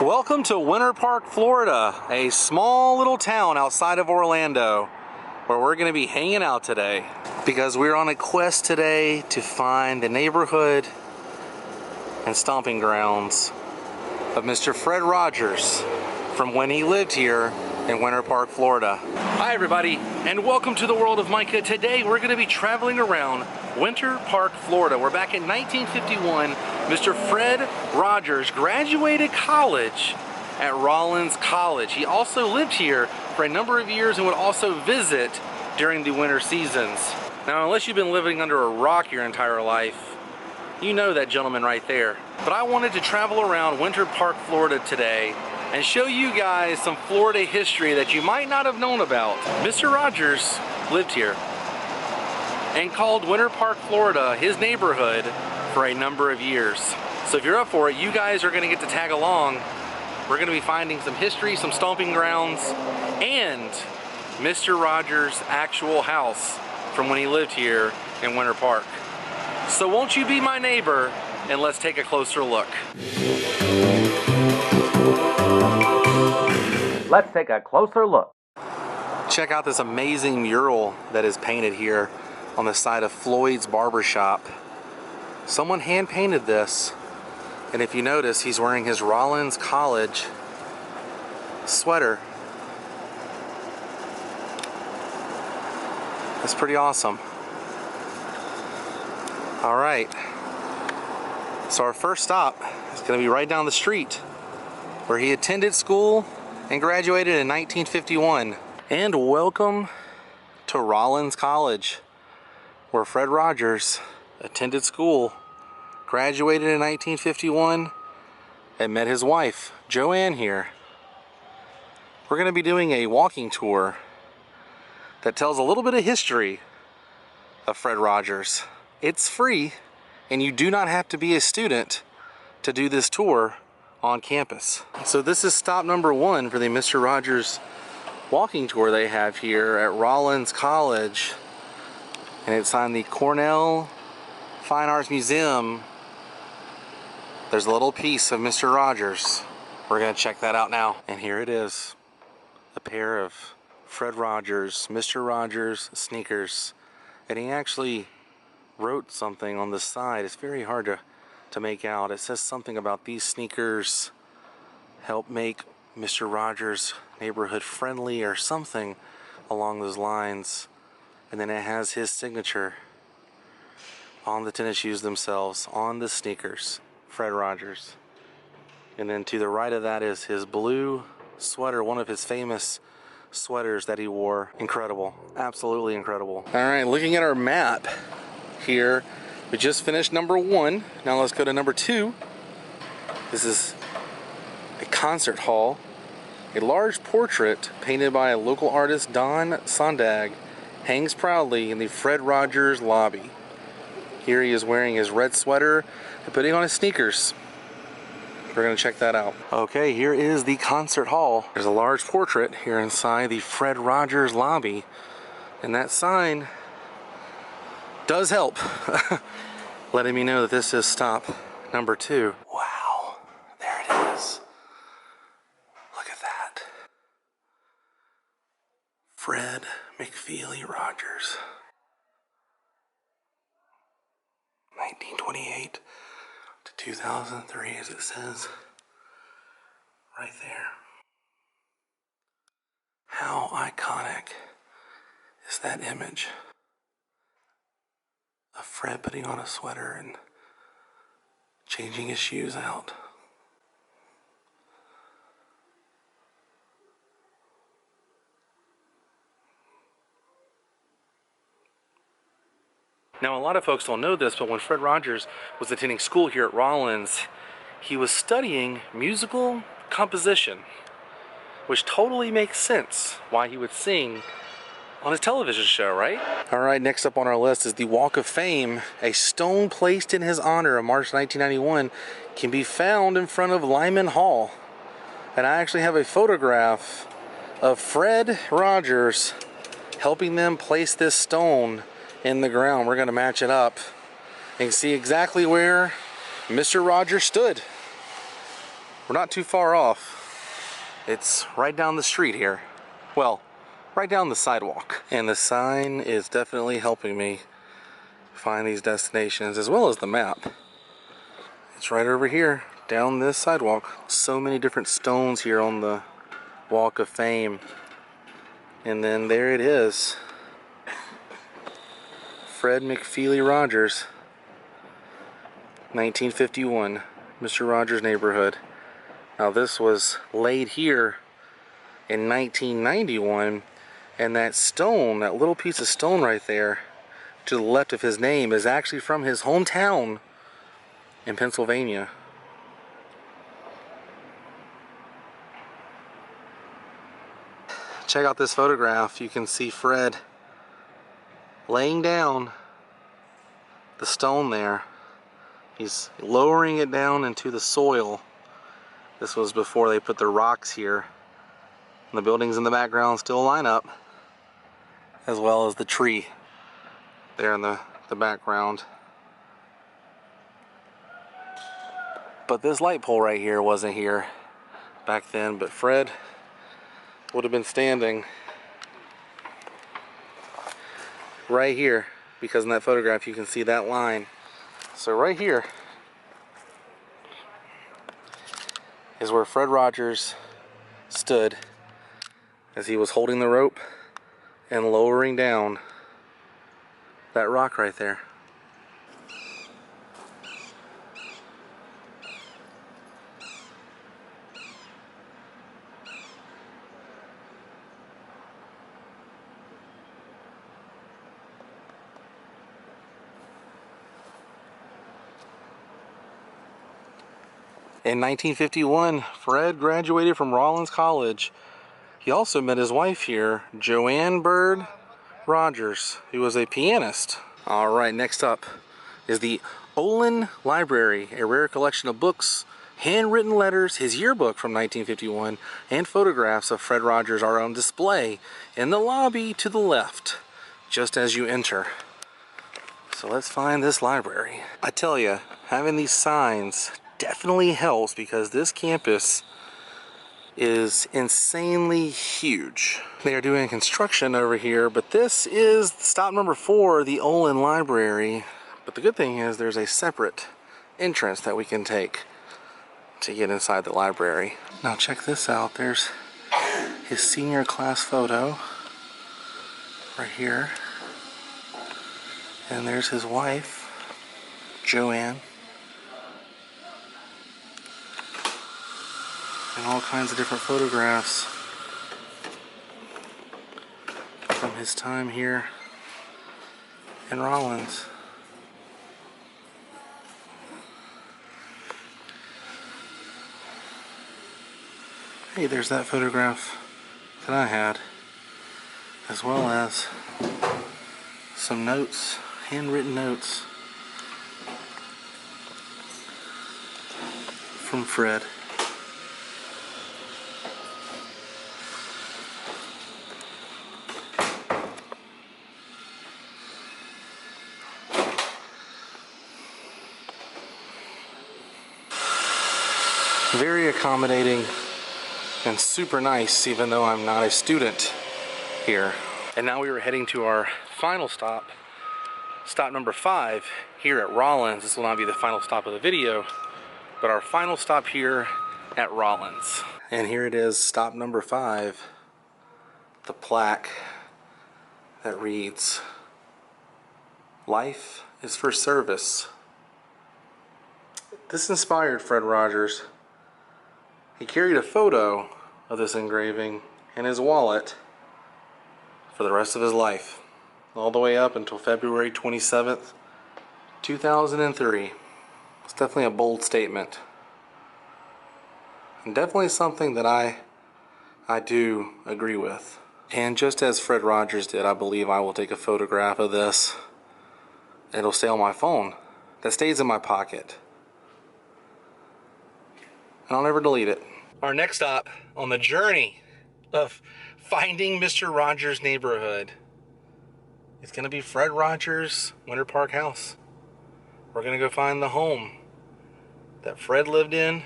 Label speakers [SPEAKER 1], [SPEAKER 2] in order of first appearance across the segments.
[SPEAKER 1] Welcome to Winter Park, Florida, a small little town outside of Orlando, where we're going to be hanging out today because we're on a quest today to find the neighborhood and stomping grounds of Mr. Fred Rogers from when he lived here in Winter Park, Florida. Hi everybody, and welcome to the world of Micah. Today we're going to be traveling around Winter Park, Florida. We're back in 1951. Mr. Fred Rogers graduated college at Rollins College. He also lived here for a number of years and would also visit during the winter seasons. Now, unless you've been living under a rock your entire life, you know that gentleman right there. But I wanted to travel around Winter Park, Florida today and show you guys some Florida history that you might not have known about. Mr. Rogers lived here and called Winter Park, Florida his neighborhood for a number of years. So if you're up for it, you guys are gonna get to tag along. We're gonna be finding some history, some stomping grounds, and Mr. Rogers' actual house from when he lived here in Winter Park. So won't you be my neighbor and let's take a closer look. Let's take a closer look. Check out this amazing mural that is painted here on the side of Floyd's Barbershop. Someone hand painted this, and if you notice, he's wearing his Rollins College sweater. That's pretty awesome. All right, so our first stop is going to be right down the street where he attended school and graduated in 1951. And welcome to Rollins College, where Fred Rogers attended school, graduated in 1951, and met his wife, Joanne, here. We're going to be doing a walking tour that tells a little bit of history of Fred Rogers. It's free, and you do not have to be a student to do this tour on campus. So this is stop number one for the Mr. Rogers walking tour they have here at Rollins College, and it's on the Cornell Fine Arts Museum. There's a little piece of Mr. Rogers. We're gonna check that out now. And here it is, a pair of Fred Rogers, Mr. Rogers sneakers. And he actually wrote something on the side. It's very hard to make out. It says something about these sneakers help make Mr. Rogers' neighborhood friendly or something along those lines. And then it has his signature on the tennis shoes themselves, on the sneakers, Fred Rogers. And then to the right of that is his blue sweater, one of his famous sweaters that he wore. Incredible, absolutely incredible. All right, looking at our map here, we just finished number one. Now let's go to number two. This is a concert hall. A large portrait painted by a local artist, Don Sondag, hangs proudly in the Fred Rogers lobby. Here he is wearing his red sweater and putting on his sneakers. We're gonna check that out. Okay, here is the concert hall. There's a large portrait here inside the Fred Rogers lobby, and that sign does help letting me know that this is stop number two. Wow, there it is. Look at that. Fred McFeely Rogers. 1928 to 2003, as it says right there. How iconic is that image of Fred putting on a sweater and changing his shoes out? Now, a lot of folks don't know this, but when Fred Rogers was attending school here at Rollins, he was studying musical composition, which totally makes sense why he would sing on his television show, right? All right, next up on our list is the Walk of Fame. A stone placed in his honor in March 1991 can be found in front of Lyman Hall. And I actually have a photograph of Fred Rogers helping them place this stone in the ground. We're going to match it up and see exactly where Mr. Rogers stood. we're not too far off. It's right down the street here. Well, right down the sidewalk. And the sign is definitely helping me find these destinations, as well as the map. It's right over here, down this sidewalk. So many different stones here on the Walk of Fame. And then there it is. Fred McFeely Rogers, 1951, Mr. Rogers neighborhood. Now this was laid here in 1991, and that stone, that little piece of stone right there to the left of his name, is actually from his hometown in Pennsylvania. Check out this photograph. You can see Fred laying down the stone there. He's lowering it down into the soil. This was before they put the rocks here. And the buildings in the background still line up, as well as the tree there in the background. But this light pole right here wasn't here back then, but Fred would have been standing right here, because in that photograph you can see that line. So right here is where Fred Rogers stood as he was holding the rope and lowering down that rock right there. In 1951, Fred graduated from Rollins College. He also met his wife here, Joanne Bird Rogers, who was a pianist. All right, next up is the Olin Library, a rare collection of books, handwritten letters, his yearbook from 1951, and photographs of Fred Rogers are on display in the lobby to the left, just as you enter. So let's find this library. I tell you, having these signs definitely helps, because this campus is insanely huge. They are doing construction over here, but this is stop number 4, the Olin Library. But the good thing is there's a separate entrance that we can take to get inside the library. Now check this out. There's his senior class photo right here. And there's his wife, Joanne. And all kinds of different photographs from his time here in Rollins. Hey, there's that photograph that I had, as well as some notes, handwritten notes from Fred. Very accommodating and super nice, even though I'm not a student here. And now we are heading to our final stop, stop number 5 here at Rollins. This will not be the final stop of the video, but our final stop here at Rollins. And here it is, stop number 5, the plaque that reads, "Life is for service." This inspired Fred Rogers. He carried a photo of this engraving in his wallet for the rest of his life, all the way up until February 27th, 2003. It's definitely a bold statement, and definitely something that I do agree with. And just as Fred Rogers did, I believe I will take a photograph of this. It'll stay on my phone. That stays in my pocket, and I'll never delete it. Our next stop on the journey of finding Mr. Rogers' neighborhood is going to be Fred Rogers' Winter Park house. We're going to go find the home that Fred lived in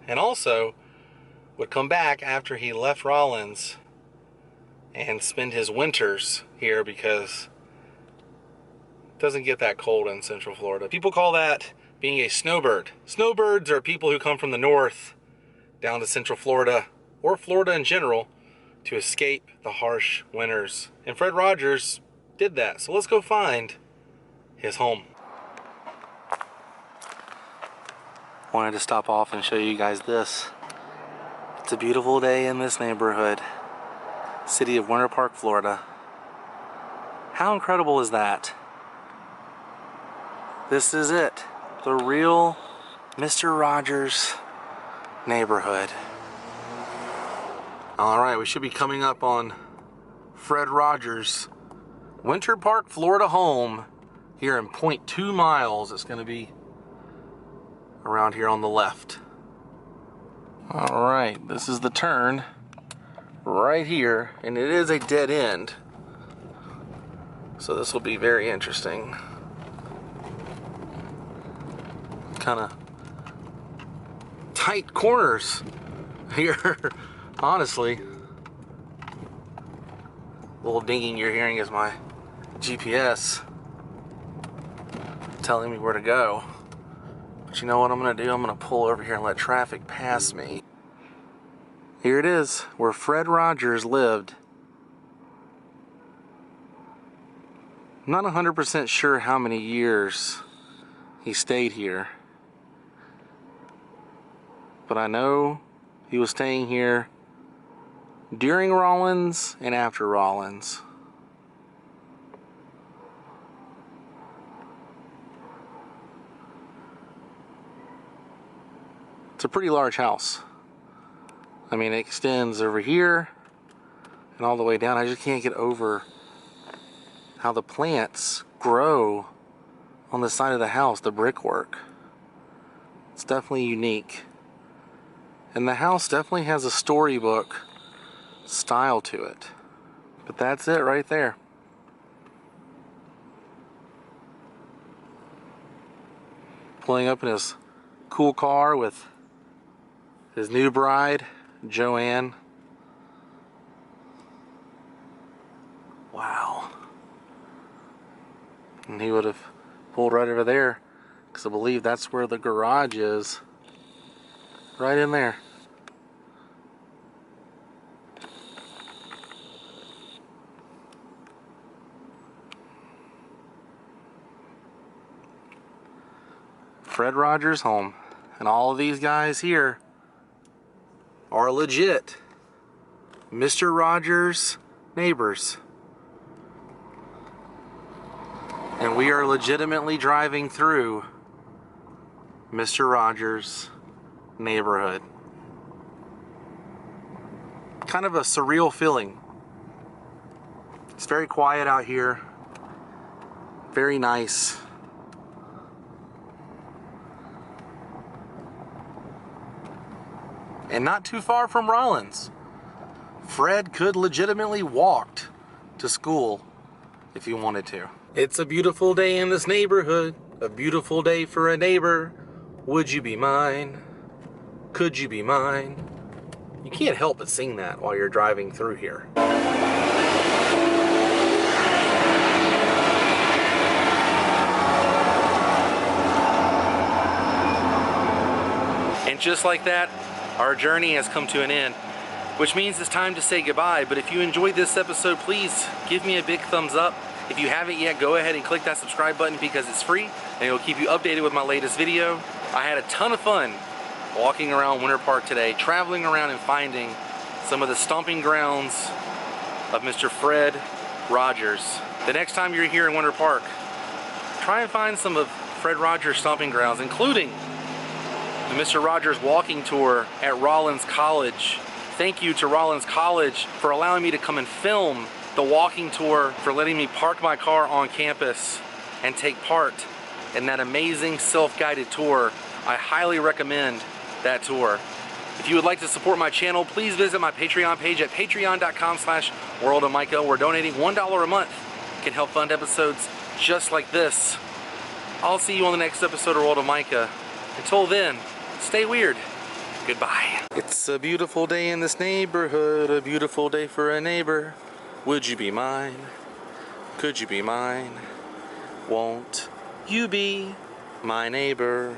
[SPEAKER 1] and also would come back after he left Rollins and spend his winters here because it doesn't get that cold in Central Florida. People call that being a snowbird. Snowbirds are people who come from the north down to Central Florida, or Florida in general, to escape the harsh winters. And Fred Rogers did that. So let's go find his home. Wanted to stop off and show you guys this. It's a beautiful day in this neighborhood. City of Winter Park, Florida. How incredible is that? This is it. The real Mr. Rogers neighborhood. Alright, we should be coming up on Fred Rogers' Winter Park, Florida home here in 0.2 miles. It's going to be around here on the left. Alright, this is the turn right here, and it is a dead end. So this will be very interesting. Kind of tight corners here, honestly. The little dinging you're hearing is my GPS telling me where to go. But you know what I'm gonna do? I'm gonna pull over here and let traffic pass me. Here it is, where Fred Rogers lived. I'm not 100% sure how many years he stayed here, but I know he was staying here during Rollins and after Rollins. It's a pretty large house. I mean, it extends over here and all the way down. I just can't get over how the plants grow on the side of the house, the brickwork. It's definitely unique. And the house definitely has a storybook style to it. But that's it right there. Pulling up in his cool car with his new bride, Joanne. Wow. And he would have pulled right over there, because I believe that's where the garage is. Right in there. Fred Rogers' home. And all of these guys here are legit Mr. Rogers' neighbors. And we are legitimately driving through Mr. Rogers' neighborhood. Kind of a surreal feeling. It's very quiet out here. Very nice. And not too far from Rollins. Fred could legitimately walk to school if he wanted to. It's a beautiful day in this neighborhood. A beautiful day for a neighbor. Would you be mine? Could you be mine? You can't help but sing that while you're driving through here. And just like that, our journey has come to an end, which means it's time to say goodbye. But if you enjoyed this episode, please give me a big thumbs up. If you haven't yet, go ahead and click that subscribe button because it's free and it'll keep you updated with my latest video. I had a ton of fun walking around Winter Park today, traveling around and finding some of the stomping grounds of Mr. Fred Rogers. The next time you're here in Winter Park, try and find some of Fred Rogers' stomping grounds, including the Mr. Rogers walking tour at Rollins College. Thank you to Rollins College for allowing me to come and film the walking tour, for letting me park my car on campus and take part in that amazing self-guided tour. I highly recommend that tour. If you would like to support my channel, please visit my Patreon page at patreon.com/worldofmicah, where donating $1 a month can help fund episodes just like this. I'll see you on the next episode of World of Micah. Until then, stay weird. Goodbye. It's a beautiful day in this neighborhood, a beautiful day for a neighbor. Would you be mine? Could you be mine? Won't you be my neighbor?